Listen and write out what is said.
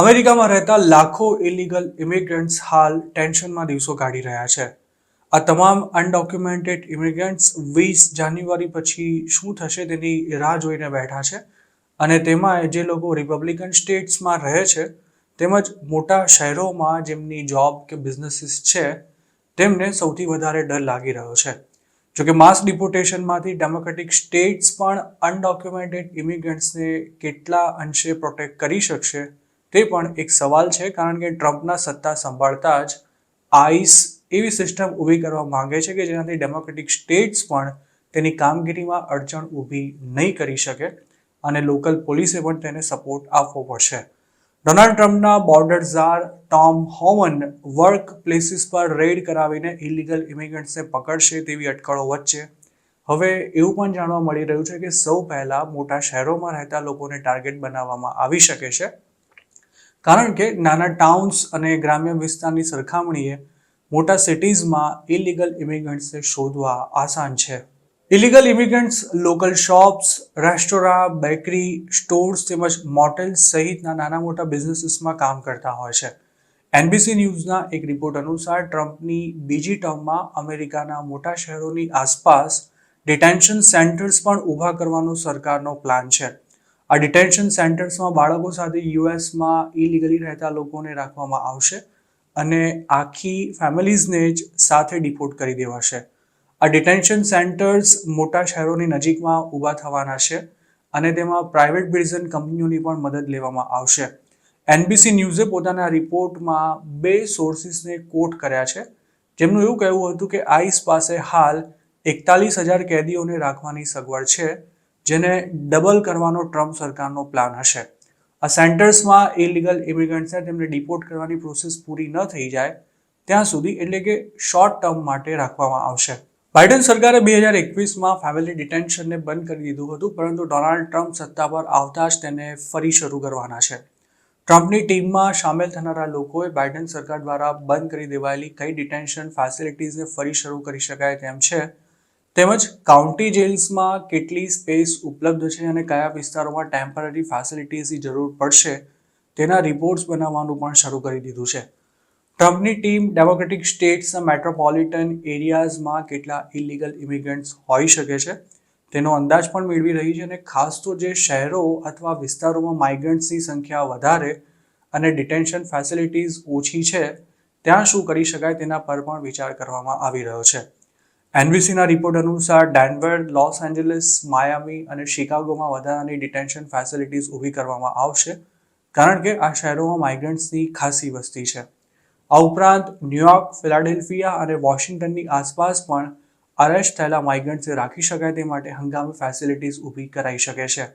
અમેરિકામાં રહેતા લાખો ઇલીગલ ઇમિગ્રન્ટ્સ હાલ ટેન્શનમાં દિવસો કાઢી રહ્યા છે. આ તમામ અનડોક્યુમેન્ટેડ ઇમિગ્રન્ટ્સ 20 જાન્યુઆરી પછી શું થશે તેની રાહ જોઈને બેઠા છે. અને તેમાં જે લોકો રિપબ્લિકન સ્ટેટ્સમાં રહે છે તેમજ મોટા શહેરોમાં જેમની જોબ કે બિઝનેસીસ છે તેમને સૌથી વધારે ડર લાગી રહ્યો છે. જોકે માસ ડિપોર્ટેશનમાંથી ડેમોક્રેટિક સ્ટેટ્સ પણ અનડોક્યુમેન્ટેડ ઇમિગ્રન્ટ્સને કેટલા અંશે પ્રોટેક્ટ કરી શકશે તે પણ એક સવાલ છે, કારણ કે ટ્રમ્પના સત્તા સંભાળતા જ આઈસ એવી સિસ્ટમ ઊભી કરવા માંગે છે કે જેનાથી ડેમોક્રેટિક સ્ટેટ્સ પણ તેની કામગીરીમાં અડચણ ઊભી નહીં કરી શકે અને લોકલ પોલીસે પણ તેને સપોર્ટ આપવો પડશે. ડોનાલ્ડ ટ્રમ્પના border czar Tom Homan workplaces પર રેડ કરાવીને ઇલીગલ ઇમિગ્રન્ટ્સને પકડશે તેવી અટકળો વચ્ચે હવે એવું પણ જાણવા મળી રહ્યું છે કે સૌ પહેલા મોટા શહેરોમાં રહેતા લોકોને ટાર્ગેટ બનાવવામાં આવી શકે છે, કારણ કે નાના ટાઉન્સ અને ગ્રામ્ય વિસ્તારની સરખામણીએ મોટા સિટીઝમાં ઇલીગલ ઇમિગ્રન્ટ્સને શોધવા આસાન છે. Illegal immigrants local shops, restaurant, bakery, stores તેમજ મોટેલ્સ સહિતના નાના મોટા બિઝનેસીસમાં કામ કરતા હોય છે. એનબીસી ન્યૂઝના એક રિપોર્ટ અનુસાર ટ્રમ્પની બીજી ટર્મમાં અમેરિકાના મોટા શહેરોની આસપાસ ડિટેન્શન સેન્ટર્સ પણ ઊભા કરવાનો સરકારનો પ્લાન છે. આ ડિટેન્શન સેન્ટર્સમાં બાળકો સાથે યુએસમાં ઇલીગલી રહેતા લોકોને રાખવામાં આવશે અને આખી ફેમિલીઝને જ સાથે ડિપોર્ટ કરી દેવાશે. આ ડિટેન્શન સેન્ટર્સ મોટા શહેરોની નજીકમાં ઊભા થવાના છે અને તેમાં પ્રાઇવેટ પ્રિઝન કંપનીઓની પણ મદદ લેવામાં આવશે. એનબીસી ન્યૂઝે પોતાના રિપોર્ટમાં 2 સોર્સિસને કોટ કર્યા છે, જેમનું એવું કહેવું હતું કે આઈસ પાસે હાલ 41,000 કેદીઓને રાખવાની સગવડ છે, જેને ડબલ કરવાનો ટ્રમ્પ સરકારનો પ્લાન હશે. આ સેન્ટર્સમાં ઇલીગલ ઇમિગ્રન્ટ્સને તેમને ડિપોર્ટ કરવાની પ્રોસેસ પૂરી ન થઈ જાય ત્યાં સુધી, એટલે કે શોર્ટ ટર્મ માટે રાખવામાં આવશે. બાઇડન સરકારે 2021માં ફેમિલી ડિટેન્શનને બંધ કરી દીધું હતું, પરંતુ ડોનાલ્ડ ટ્રમ્પ સત્તા પર આવતા જ તેને ફરી શરૂ કરવાના છે. ટ્રમ્પની ટીમમાં સામેલ થનારા લોકોએ બાઇડન સરકાર દ્વારા બંધ કરી દેવાયેલી કઈ ડિટેન્શન ફેસિલિટીઝને ફરી શરૂ કરી શકાય તેમ છે, તેમજ કાઉન્ટી જેલ્સમાં કેટલી સ્પેસ ઉપલબ્ધ છે અને કયા વિસ્તારોમાં ટેમ્પરરી ફેસિલિટીઝની જરૂર પડશે તેના રિપોર્ટ્સ બનાવવાનું પણ શરૂ કરી દીધું છે. ટ્રમ્પની ટીમ ડેમોક્રેટિક સ્ટેટ્સના મેટ્રોપોલિટન એરિયાઝમાં કેટલા ઇલીગલ ઇમિગ્રન્ટ્સ હોઈ શકે છે તેનો અંદાજ પણ મેળવી રહી છે, અને ખાસ તો જે શહેરો અથવા વિસ્તારોમાં માઇગ્રન્ટ્સની સંખ્યા વધારે અને ડિટેન્શન ફેસિલિટીઝ ઓછી છે ત્યાં શું કરી શકાય તેના પર પણ વિચાર કરવામાં આવી રહ્યો છે. એનબીસીના રિપોર્ટ અનુસાર ડેનવર, લોસ એન્જલસ, માયામી અને શિકાગોમાં વધારાની ડિટેન્શન ફેસિલિટીઝ ઊભી કરવામાં આવશે, કારણ કે આ શહેરોમાં માઇગ્રન્ટ્સની ખાસી વસ્તી છે. આ ઉપરાંત ન્યુયોર્ક, ફિલાડેલ્ફિયા અને વોશિંગ્ટનની આસપાસ પણ અરેસ્ટ થયેલા માઇગ્રન્ટ્સને રાખી શકાય તે માટે હંગામી ફેસિલિટીઝ ઊભી કરાઈ શકે છે.